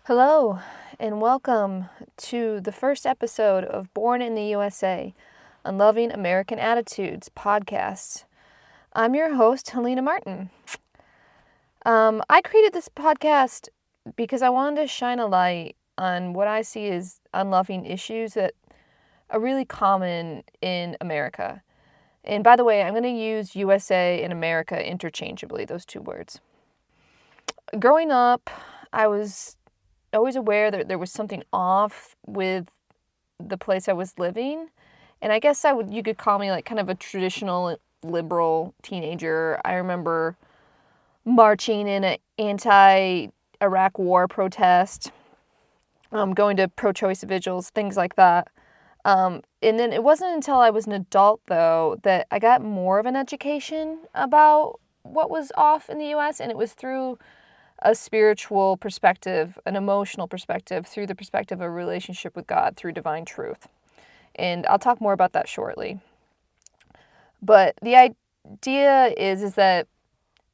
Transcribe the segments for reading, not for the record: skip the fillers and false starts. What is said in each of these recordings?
Hello, and welcome to the first episode of Born in the USA, Unloving American Attitudes podcast. I'm your host, Helena Martin. I created this podcast because I wanted to shine a light on what I see as unloving issues that are really common in America. And by the way, I'm going to use USA and America interchangeably, those two words. Growing up, I was always aware that there was something off with the place I was living. And I guess you could call me like kind of a traditional liberal teenager. I remember marching in an anti-Iraq war protest, going to pro-choice vigils, things like that. And then it wasn't until I was an adult, though, that I got more of an education about what was off in the U.S., and it was through a spiritual perspective, an emotional perspective, through the perspective of a relationship with God, through divine truth. And I'll talk more about that shortly. But the idea is that,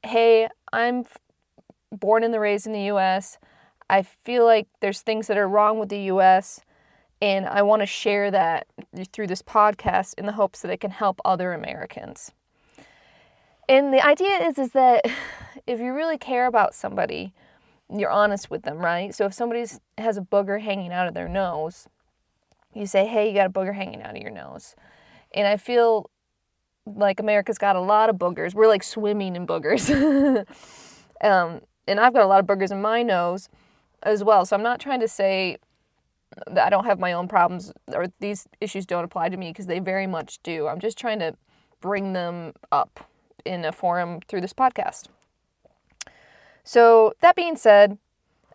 hey, I'm born and raised in the U.S. I feel like there's things that are wrong with the U.S., and I want to share that through this podcast in the hopes that it can help other Americans. And the idea is that if you really care about somebody, you're honest with them, right? So if somebody has a booger hanging out of their nose, you say, hey, you got a booger hanging out of your nose. And I feel like America's got a lot of boogers. We're like swimming in boogers. And I've got a lot of boogers in my nose as well. So I'm not trying to say that I don't have my own problems or these issues don't apply to me, because they very much do. I'm just trying to bring them up in a forum through this podcast. So that being said,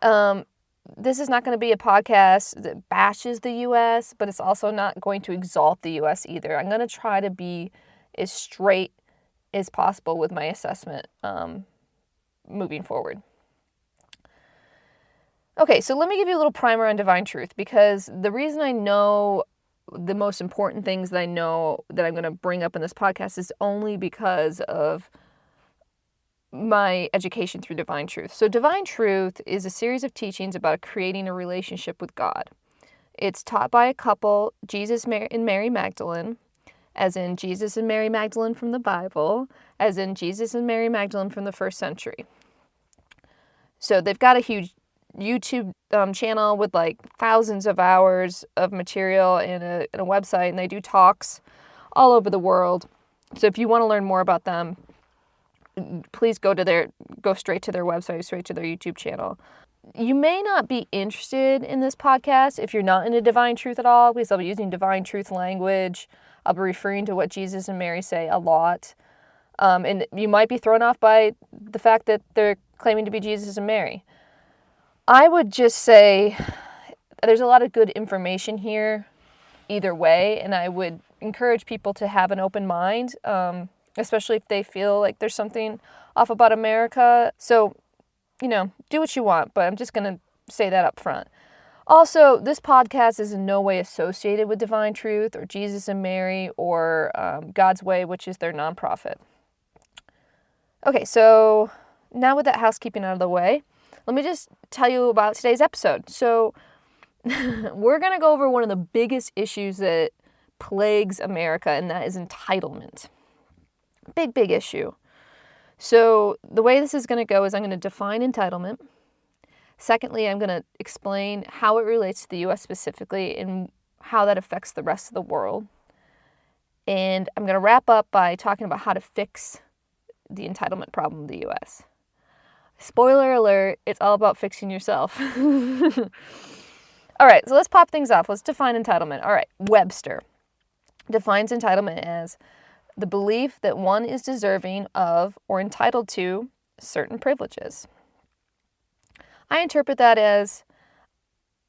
this is not going to be a podcast that bashes the U.S., but it's also not going to exalt the U.S. either. I'm going to try to be as straight as possible with my assessment moving forward. Okay, so let me give you a little primer on divine truth, because the reason I know the most important things that I know that I'm going to bring up in this podcast is only because of my education through divine truth. So divine truth is a series of teachings about creating a relationship with God. It's taught by a couple, Jesus and Mary Magdalene, as in Jesus and Mary Magdalene from the Bible, as in Jesus and Mary Magdalene from the first century. So they've got a huge YouTube channel with like thousands of hours of material and a website, and they do talks all over the world. So if you want to learn more about them, please go straight to their website, straight to their YouTube channel. You may not be interested in this podcast if you're not into divine truth at all, because I'll be using divine truth language. I'll be referring to what Jesus and Mary say a lot. And you might be thrown off by the fact that they're claiming to be Jesus and Mary. I would just say there's a lot of good information here either way, and I would encourage people to have an open mind, especially if they feel like there's something off about America. So, do what you want, but I'm just going to say that up front. Also, this podcast is in no way associated with Divine Truth or Jesus and Mary or God's Way, which is their nonprofit. Okay, so now with that housekeeping out of the way, let me just tell you about today's episode. So we're going to go over one of the biggest issues that plagues America, and that is entitlement. Big issue. So the way this is going to go is I'm going to define entitlement. Secondly, I'm going to explain how it relates to the U.S. specifically and how that affects the rest of the world. And I'm going to wrap up by talking about how to fix the entitlement problem in the U.S. Spoiler alert, it's all about fixing yourself. All right, so let's pop things off. Let's define entitlement. All right, Webster defines entitlement as the belief that one is deserving of or entitled to certain privileges. I interpret that as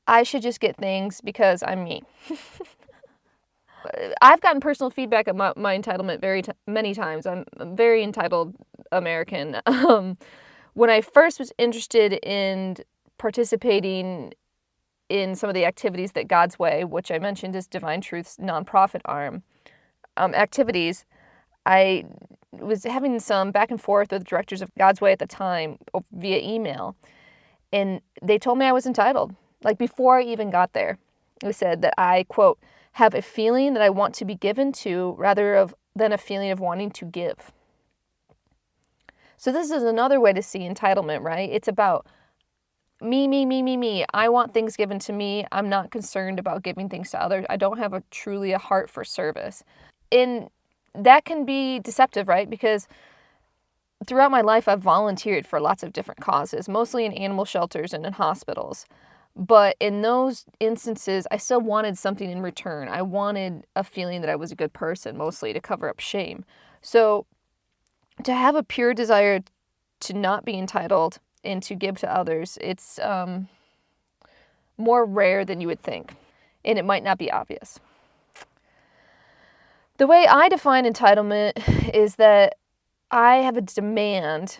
I should just get things because I'm me. I've gotten personal feedback about my entitlement many times. I'm a very entitled American. When I first was interested in participating in some of the activities that God's Way, which I mentioned is Divine Truth's nonprofit arm, activities, I was having some back and forth with directors of God's Way at the time via email. And they told me I was entitled. Like before I even got there, it said that I, quote, have a feeling that I want to be given to than a feeling of wanting to give. So this is another way to see entitlement, right? It's about me, me, me, me, me. I want things given to me. I'm not concerned about giving things to others. I don't have truly a heart for service. And that can be deceptive, right? Because throughout my life, I've volunteered for lots of different causes, mostly in animal shelters and in hospitals. But in those instances, I still wanted something in return. I wanted a feeling that I was a good person, mostly to cover up shame. So to have a pure desire to not be entitled and to give to others, it's more rare than you would think, and it might not be obvious. The way I define entitlement is that I have a demand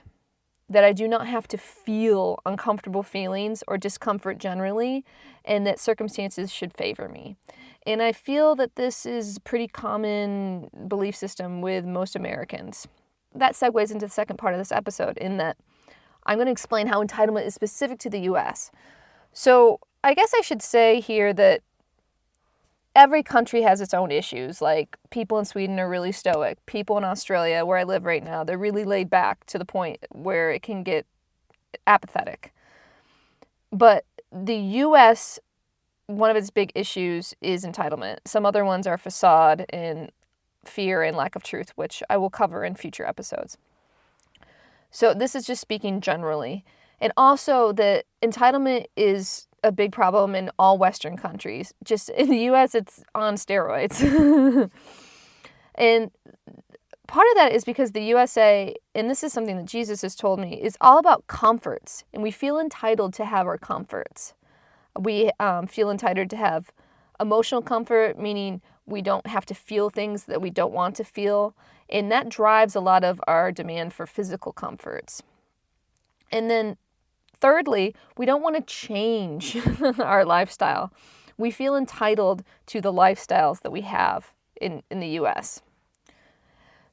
that I do not have to feel uncomfortable feelings or discomfort generally, and that circumstances should favor me. And I feel that this is a pretty common belief system with most Americans. That segues into the second part of this episode, in that I'm going to explain how entitlement is specific to the US. So I guess I should say here that every country has its own issues. Like, people in Sweden are really stoic. People in Australia, where I live right now, they're really laid back to the point where it can get apathetic. But the US, one of its big issues is entitlement. Some other ones are facade and fear and lack of truth, which I will cover in future episodes. So this is just speaking generally. And also that entitlement is a big problem in all Western countries. Just in the US, it's on steroids. And part of that is because the USA, and this is something that Jesus has told me, is all about comforts. And we feel entitled to have our comforts. We feel entitled to have emotional comfort, meaning we don't have to feel things that we don't want to feel. And that drives a lot of our demand for physical comforts. And then thirdly, we don't want to change our lifestyle. We feel entitled to the lifestyles that we have in the US.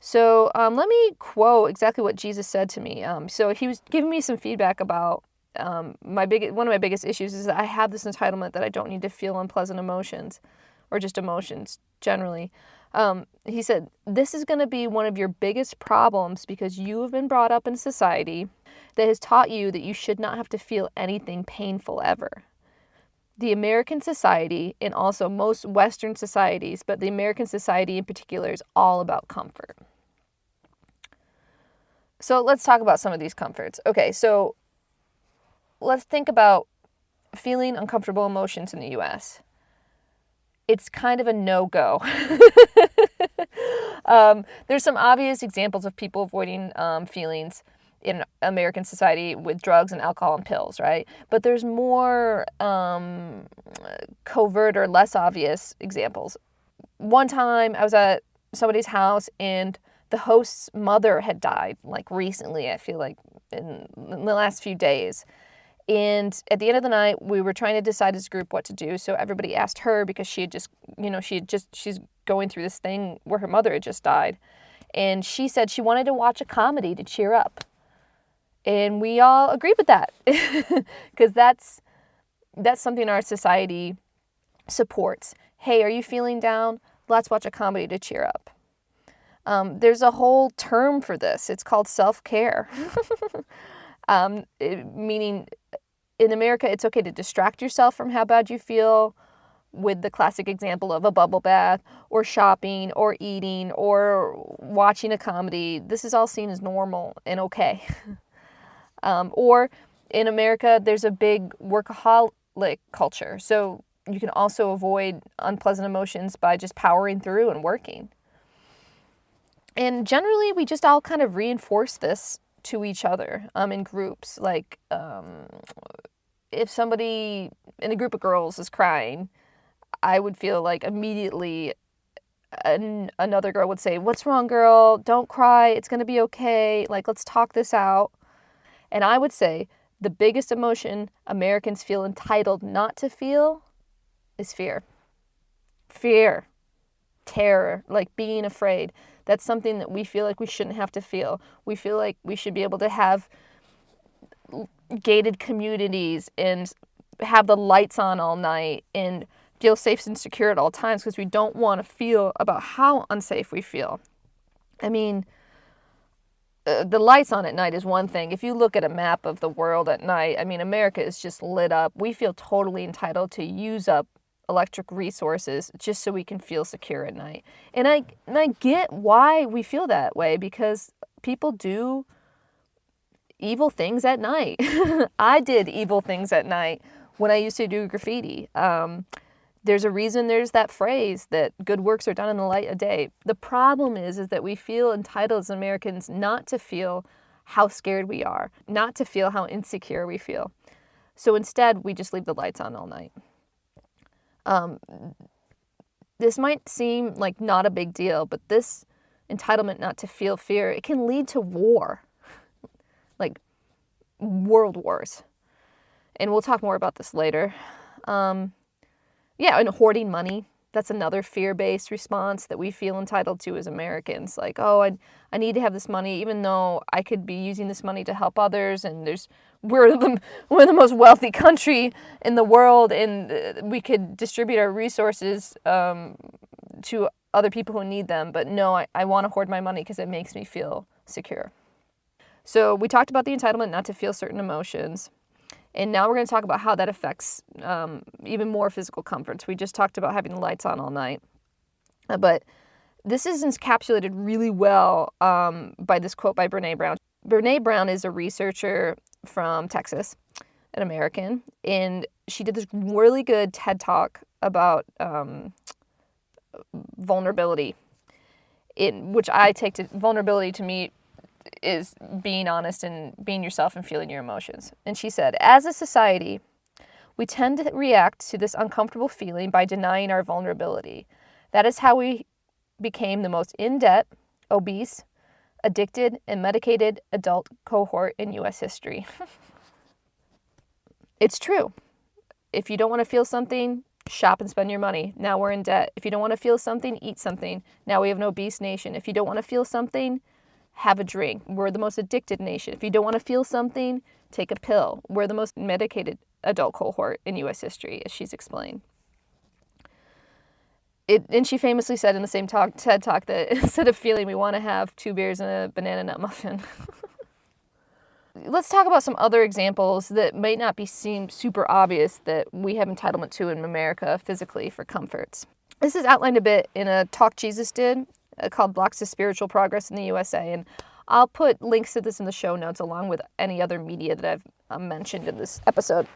So let me quote exactly what Jesus said to me. So he was giving me some feedback about one of my biggest issues is that I have this entitlement that I don't need to feel unpleasant emotions, or just emotions generally. He said, this is going to be one of your biggest problems because you have been brought up in a society that has taught you that you should not have to feel anything painful ever. The American society, and also most Western societies, but the American society in particular, is all about comfort. So let's talk about some of these comforts. Okay, so let's think about feeling uncomfortable emotions in the US. It's kind of a no-go. There's some obvious examples of people avoiding feelings in American society with drugs and alcohol and pills, right? But there's more covert or less obvious examples. One time I was at somebody's house and the host's mother had died, like recently, I feel like in the last few days. And at the end of the night, we were trying to decide as a group what to do. So everybody asked her because she's going through this thing where her mother had just died. And she said she wanted to watch a comedy to cheer up. And we all agreed with that because that's something our society supports. Hey, are you feeling down? Let's watch a comedy to cheer up. There's a whole term for this. It's called self-care. Meaning in America, it's okay to distract yourself from how bad you feel, with the classic example of a bubble bath or shopping or eating or watching a comedy. This is all seen as normal and okay. Or in America, there's a big workaholic culture. So you can also avoid unpleasant emotions by just powering through and working. And generally, we just all kind of reinforce this to each other in groups. Like if somebody in a group of girls is crying, I would feel like immediately another girl would say, "What's wrong, girl? Don't cry. It's going to be okay. Like, let's talk this out." And I would say the biggest emotion Americans feel entitled not to feel is fear. Fear. Terror. Like being afraid. That's something that we feel like we shouldn't have to feel. We feel like we should be able to have gated communities and have the lights on all night and feel safe and secure at all times because we don't want to feel about how unsafe we feel. I mean, the lights on at night is one thing. If you look at a map of the world at night, I mean, America is just lit up. We feel totally entitled to use up electric resources just so we can feel secure at night. And I get why we feel that way, because people do evil things at night. I did evil things at night when I used to do graffiti. There's a reason there's that phrase that good works are done in the light of day. The problem is that we feel entitled as Americans not to feel how scared we are, not to feel how insecure we feel. So instead, we just leave the lights on all night. This might seem like not a big deal, but this entitlement not to feel fear, it can lead to war, like world wars. And we'll talk more about this later. Yeah, and hoarding money. That's another fear-based response that we feel entitled to as Americans. Like, oh, I need to have this money, even though I could be using this money to help others. And we're the most wealthy country in the world, and we could distribute our resources to other people who need them. But no, I want to hoard my money because it makes me feel secure. So we talked about the entitlement not to feel certain emotions. And now we're going to talk about how that affects even more physical comforts. We just talked about having the lights on all night. But this is encapsulated really well by this quote by Brene Brown. Brene Brown is a researcher from Texas, an American, and she did this really good TED Talk about vulnerability, which I take to vulnerability to me is being honest and being yourself and feeling your emotions. And she said, as a society, we tend to react to this uncomfortable feeling by denying our vulnerability. That is how we became the most in-debt, obese, addicted, and medicated adult cohort in U.S. history. It's true. If you don't want to feel something, shop and spend your money. Now we're in debt. If you don't want to feel something, eat something. Now we have an obese nation. If you don't want to feel something, have a drink. We're the most addicted nation. If you don't want to feel something, take a pill. We're the most medicated adult cohort in U.S. history, as she's explained. And she famously said in the same TED Talk that instead of feeling, we want to have 2 beers and a banana nut muffin. Let's talk about some other examples that might not seem super obvious that we have entitlement to in America physically for comforts. This is outlined a bit in a talk Jesus did called Blocks to Spiritual Progress in the USA, and I'll put links to this in the show notes along with any other media that I've mentioned in this episode.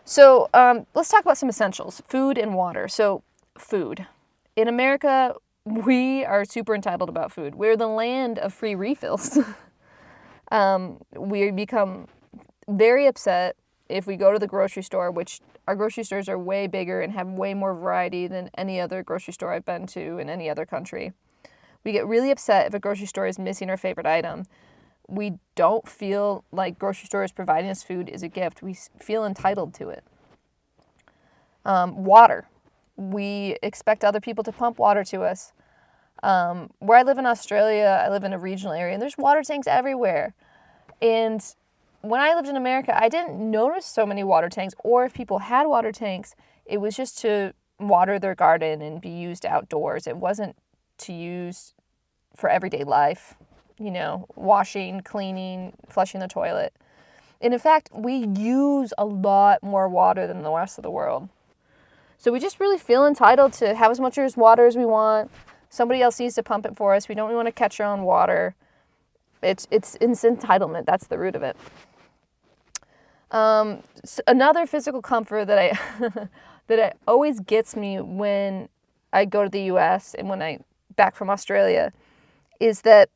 So let's talk about some essentials, food and water. So food. In America, we are super entitled about food. We're the land of free refills. We become very upset if we go to the grocery store, which our grocery stores are way bigger and have way more variety than any other grocery store I've been to in any other country. We get really upset if a grocery store is missing our favorite item. We don't feel like grocery stores providing us food is a gift. We feel entitled to it. Water. We expect other people to pump water to us. Where I live in Australia, I live in a regional area, and there's water tanks everywhere. And when I lived in America, I didn't notice so many water tanks, or if people had water tanks, it was just to water their garden and be used outdoors. It wasn't to use for everyday life, washing, cleaning, flushing the toilet. And in fact, we use a lot more water than the rest of the world. So we just really feel entitled to have as much water as we want. Somebody else needs to pump it for us. We don't want to catch our own water. It's entitlement. That's the root of it. Another physical comfort that that always gets me when I go to the U.S. and when I back from Australia is that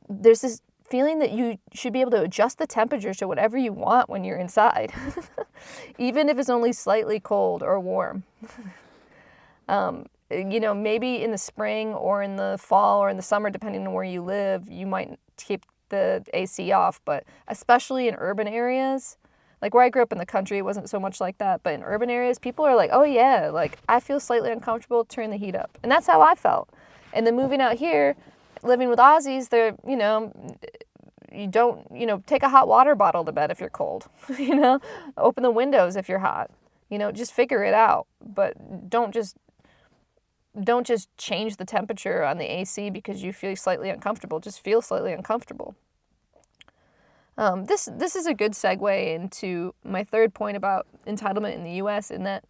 there's this feeling that you should be able to adjust the temperature to whatever you want when you're inside, even if it's only slightly cold or warm. Maybe in the spring or in the fall or in the summer, depending on where you live, you might keep the AC off, but especially in urban areas, like where I grew up in the country, it wasn't so much like that, but in urban areas, people are like, oh yeah, like I feel slightly uncomfortable, turn the heat up. And that's how I felt. And then moving out here, living with Aussies, they're, you don't, take a hot water bottle to bed if you're cold, open the windows if you're hot, just figure it out. But don't just change the temperature on the AC because you feel slightly uncomfortable. Just feel slightly uncomfortable. This is a good segue into my third point about entitlement in the U.S. in that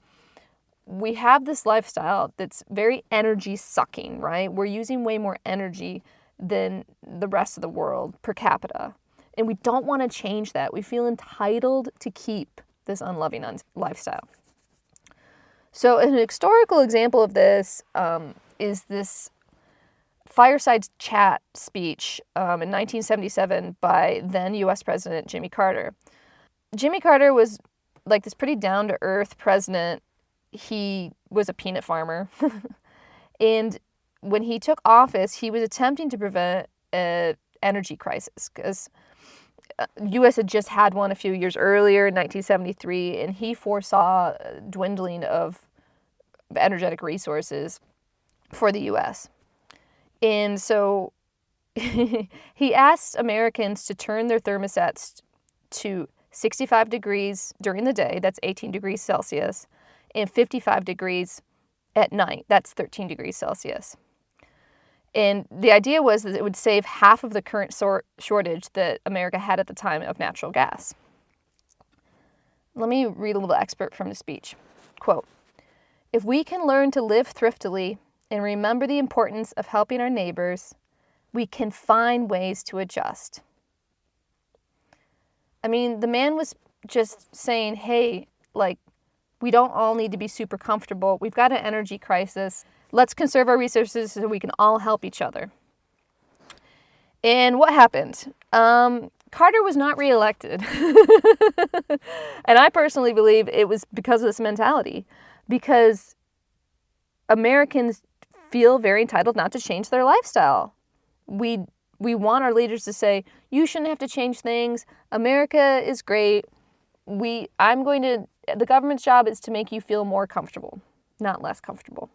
we have this lifestyle that's very energy sucking, right? We're using way more energy than the rest of the world per capita. And we don't want to change that. We feel entitled to keep this unloving lifestyle. So an historical example of this is this fireside chat speech in 1977 by then U.S. President Jimmy Carter. Jimmy Carter was like this pretty down-to-earth president. He was a peanut farmer. And when he took office, he was attempting to prevent an energy crisis because U.S. had just had one a few years earlier in 1973, and he foresaw a dwindling of energetic resources for the U.S. And so he asked Americans to turn their thermostats to 65 degrees during the day, that's 18 degrees Celsius, and 55 degrees at night, that's 13 degrees Celsius. And the idea was that it would save half of the current shortage that America had at the time of natural gas. Let me read a little excerpt from the speech. Quote, "If we can learn to live thriftily and remember the importance of helping our neighbors, we can find ways to adjust." I mean, the man was just saying, hey, we don't all need to be super comfortable. We've got an energy crisis. Let's conserve our resources so we can all help each other. And what happened? Carter was not reelected. And I personally believe it was because of this mentality. Because Americans feel very entitled not to change their lifestyle. We want our leaders to say, you shouldn't have to change things. America is great. The government's job is to make you feel more comfortable, not less comfortable.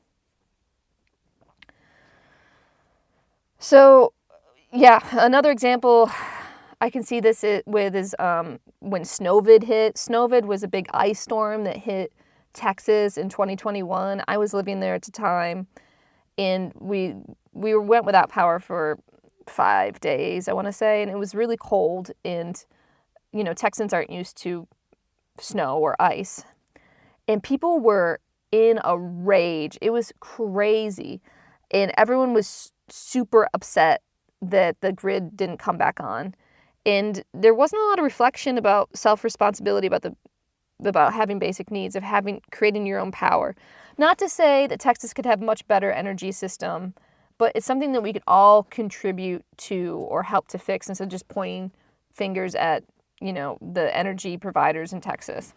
So, yeah, another example I can see this with is when Snowvid hit. Snowvid was a big ice storm that hit Texas in 2021. I was living there at the time, and we went without power for 5 days, I want to say, and it was really cold, and Texans aren't used to snow or ice, and people were in a rage. It was crazy, and everyone was super upset that the grid didn't come back on, and there wasn't a lot of reflection about self-responsibility, about having basic needs, of creating your own power. Not to say that Texas could have a much better energy system, but it's something that we could all contribute to or help to fix instead of just pointing fingers at, the energy providers in Texas.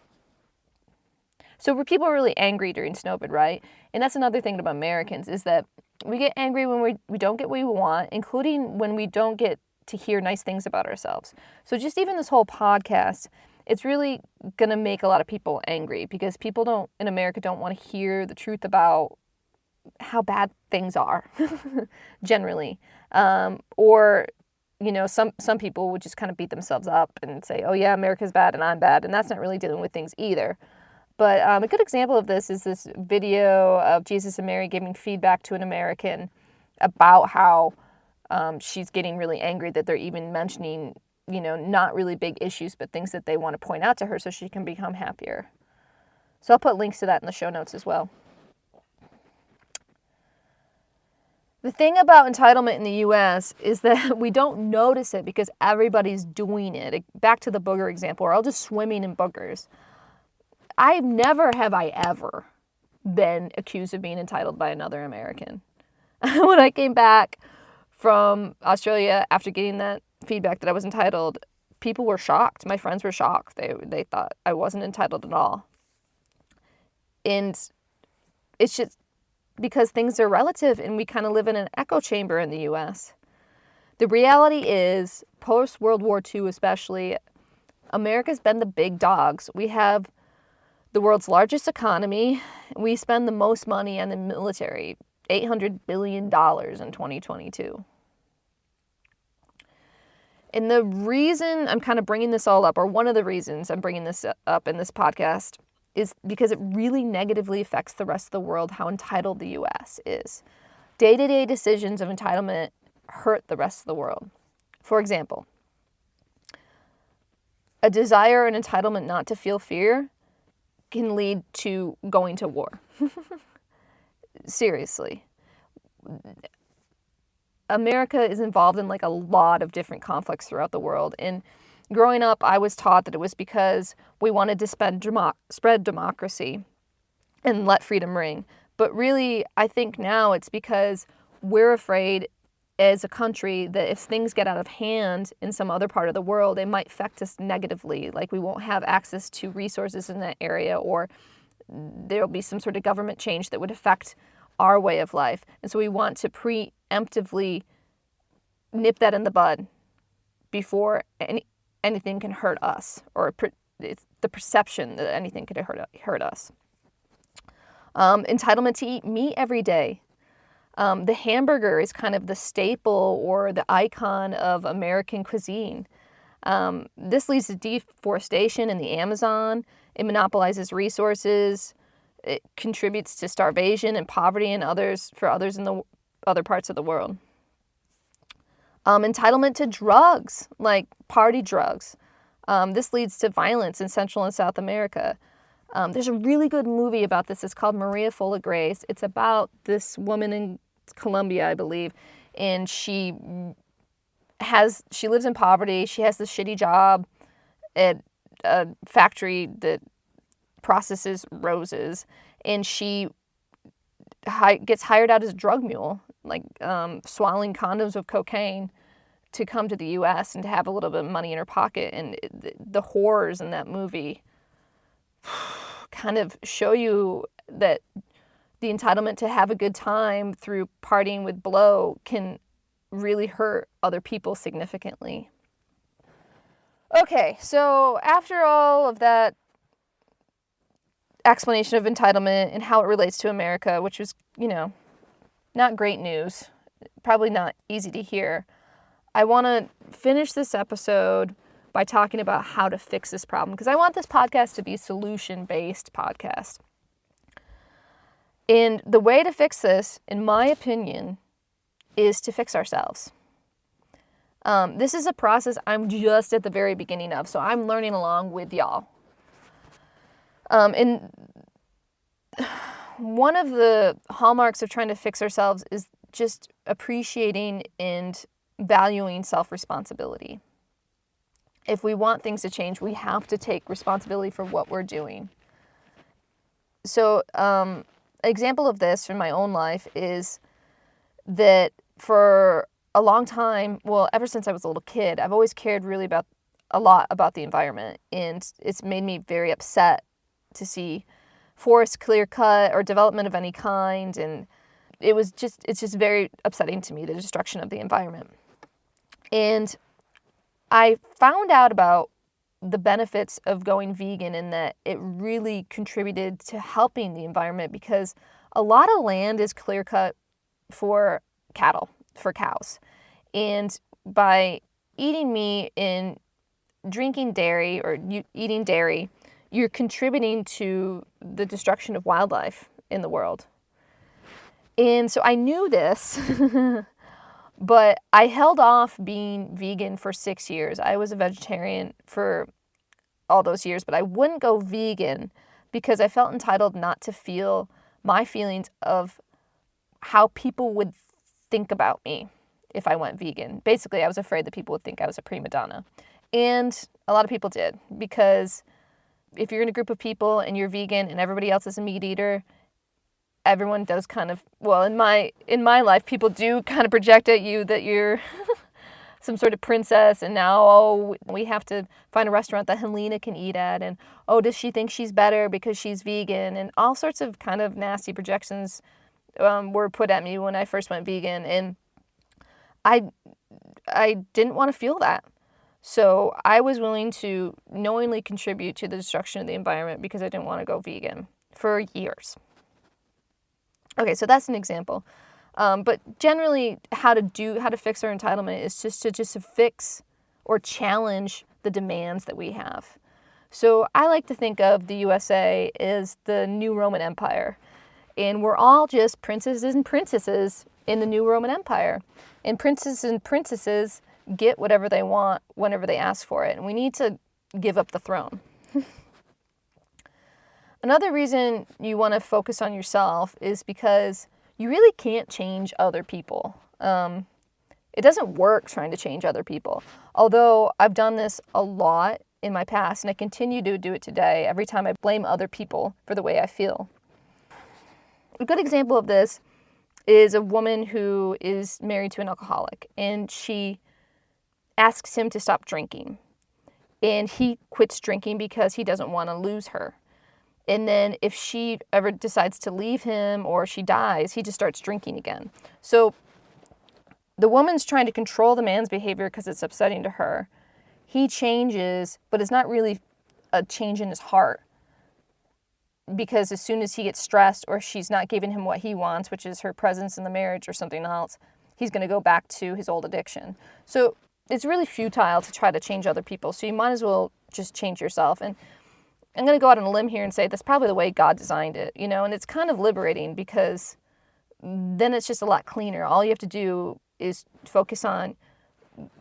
So were people really angry during Snowbird, right? And that's another thing about Americans is that we get angry when we don't get what we want, including when we don't get to hear nice things about ourselves. So just even this whole podcast, it's really going to make a lot of people angry because people in America don't want to hear the truth about how bad things are generally. Or some people would just kind of beat themselves up and say, oh yeah, America's bad and I'm bad. And that's not really dealing with things either. But a good example of this is this video of Jesus and Mary giving feedback to an American about how she's getting really angry that they're even mentioning, not really big issues, but things that they want to point out to her so she can become happier. So I'll put links to that in the show notes as well. The thing about entitlement in the U.S. is that we don't notice it because everybody's doing it. Back to the booger example, we're all just swimming in boogers. Have I ever been accused of being entitled by another American. When I came back from Australia after getting that feedback that I was entitled, people were shocked. My friends were shocked. They thought I wasn't entitled at all. And it's just because things are relative and we kind of live in an echo chamber in the U.S. The reality is, post-World War II especially, America's been the big dogs. We have the world's largest economy. We spend the most money on the military, $800 billion in 2022. And the reason I'm kind of bringing this all up, or one of the reasons I'm bringing this up in this podcast, is because it really negatively affects the rest of the world how entitled the U.S. is. Day-to-day decisions of entitlement hurt the rest of the world. For example, a desire or an entitlement not to feel fear can lead to going to war. Seriously. America is involved in like a lot of different conflicts throughout the world. And growing up, I was taught that it was because we wanted to spread democracy and let freedom ring. But really, I think now it's because we're afraid as a country that if things get out of hand in some other part of the world, it might affect us negatively. Like we won't have access to resources in that area, or there'll be some sort of government change that would affect our way of life. And so we want to preemptively nip that in the bud before anything can hurt us, or it's the perception that anything could hurt us. Entitlement to eat meat every day. The hamburger is kind of the staple or the icon of American cuisine. This leads to deforestation in the Amazon. It monopolizes resources. It contributes to starvation and poverty in others in the other parts of the world. Entitlement to drugs, like party drugs. This leads to violence in Central and South America. There's a really good movie about this. It's called Maria Full of Grace. It's about this woman in Colombia, I believe, and she lives in poverty. She has this shitty job at a factory that processes roses, and she gets hired out as a drug mule, like swallowing condoms of cocaine to come to the U.S. and to have a little bit of money in her pocket. And the horrors in that movie kind of show you that the entitlement to have a good time through partying with blow can really hurt other people significantly. Okay, so after all of that explanation of entitlement and how it relates to America, which was, not great news, probably not easy to hear, I want to finish this episode by talking about how to fix this problem, because I want this podcast to be a solution-based podcast. And the way to fix this, in my opinion, is to fix ourselves. This is a process I'm just at the very beginning of, so I'm learning along with y'all. And one of the hallmarks of trying to fix ourselves is just appreciating and valuing self-responsibility. If we want things to change, we have to take responsibility for what we're doing. So, an example of this from my own life is that for a long time, well, ever since I was a little kid, I've always cared really a lot about the environment, and it's made me very upset to see forests clear cut or development of any kind, and it's just very upsetting to me, the destruction of the environment. And I found out about the benefits of going vegan in that it really contributed to helping the environment, because a lot of land is clear cut for cows. And by eating meat and drinking dairy or eating dairy, you're contributing to the destruction of wildlife in the world. And so I knew this, but I held off being vegan for 6 years. I was a vegetarian for all those years, but I wouldn't go vegan because I felt entitled not to feel my feelings of how people would think about me if I went vegan. Basically, I was afraid that people would think I was a prima donna. And a lot of people did, because if you're in a group of people and you're vegan and everybody else is a meat eater, everyone does kind of, well, in my life, people do kind of project at you that you're some sort of princess, and now, we have to find a restaurant that Helena can eat at, and, does she think she's better because she's vegan, and all sorts of kind of nasty projections were put at me when I first went vegan, and I didn't want to feel that. So I was willing to knowingly contribute to the destruction of the environment because I didn't want to go vegan for years. Okay, so that's an example. But generally, how to fix our entitlement is just to fix or challenge the demands that we have. So I like to think of the USA as the new Roman Empire. And we're all just princesses and princesses in the new Roman Empire. And princesses get whatever they want whenever they ask for it. And we need to give up the throne. Another reason you want to focus on yourself is because you really can't change other people. It doesn't work trying to change other people. Although I've done this a lot in my past, and I continue to do it today every time I blame other people for the way I feel. A good example of this is a woman who is married to an alcoholic, and she asks him to stop drinking. And he quits drinking because he doesn't want to lose her. And then if she ever decides to leave him or she dies, he just starts drinking again. So the woman's trying to control the man's behavior because it's upsetting to her. He changes, but it's not really a change in his heart. Because as soon as he gets stressed or she's not giving him what he wants, which is her presence in the marriage or something else, he's going to go back to his old addiction. So it's really futile to try to change other people. So you might as well just change yourself. And I'm going to go out on a limb here and say that's probably the way God designed it, and it's kind of liberating because then it's just a lot cleaner. All you have to do is focus on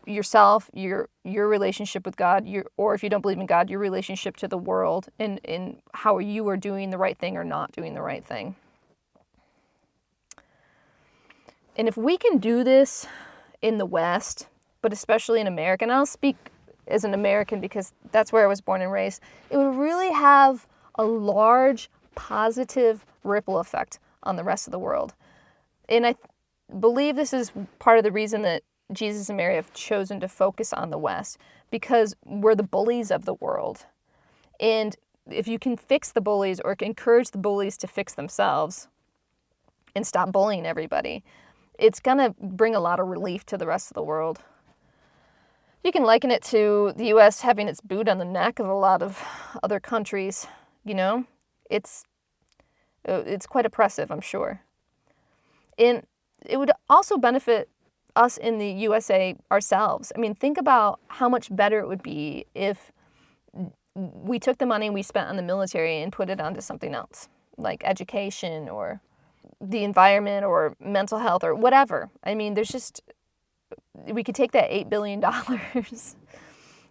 yourself, your relationship with God, or if you don't believe in God, your relationship to the world and how you are doing the right thing or not doing the right thing. And if we can do this in the West, but especially in America, and I'll speak as an American because that's where I was born and raised, it would really have a large positive ripple effect on the rest of the world. And I believe this is part of the reason that Jesus and Mary have chosen to focus on the West, because we're the bullies of the world. And if you can fix the bullies or encourage the bullies to fix themselves and stop bullying everybody, it's going to bring a lot of relief to the rest of the world. You can liken it to the U.S. having its boot on the neck of a lot of other countries, It's quite oppressive, I'm sure. And it would also benefit us in the USA ourselves. I mean, think about how much better it would be if we took the money we spent on the military and put it onto something else, like education or the environment or mental health or whatever. I mean, we could take that $8 billion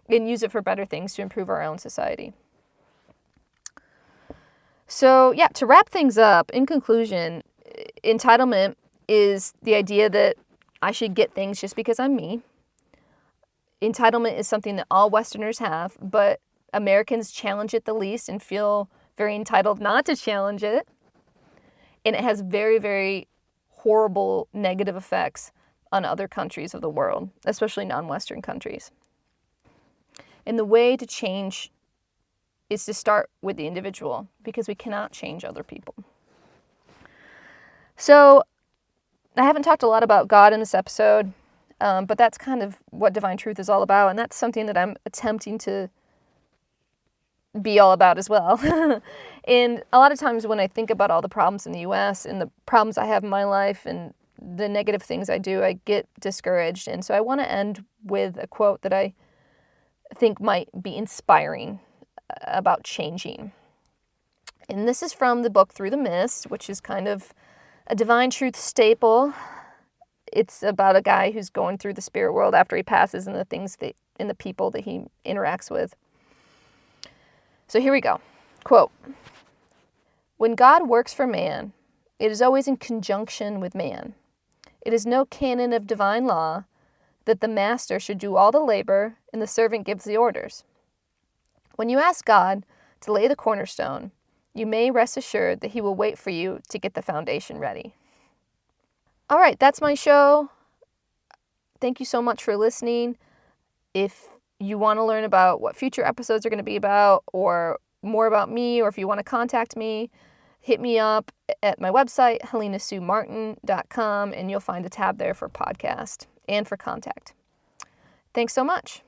and use it for better things to improve our own society. So, yeah, to wrap things up, in conclusion, entitlement is the idea that I should get things just because I'm me. Entitlement is something that all Westerners have, but Americans challenge it the least and feel very entitled not to challenge it. And it has very, very horrible negative effects on other countries of the world, especially non-Western countries. And the way to change is to start with the individual, because we cannot change other people. So I haven't talked a lot about God in this episode, but that's kind of what Divine Truth is all about, and that's something that I'm attempting to be all about as well. And a lot of times when I think about all the problems in the U.S. and the problems I have in my life and the negative things I do, I get discouraged. And so I want to end with a quote that I think might be inspiring about changing. And this is from the book Through the Mist, which is kind of a Divine Truth staple. It's about a guy who's going through the spirit world after he passes and the people that he interacts with. So here we go. Quote, "When God works for man, it is always in conjunction with man. It is no canon of divine law that the master should do all the labor and the servant gives the orders. When you ask God to lay the cornerstone, you may rest assured that he will wait for you to get the foundation ready." All right, that's my show. Thank you so much for listening. If you want to learn about what future episodes are going to be about, or more about me, or if you want to contact me, hit me up at my website, helenasuemartin.com, and you'll find a tab there for podcast and for contact. Thanks so much.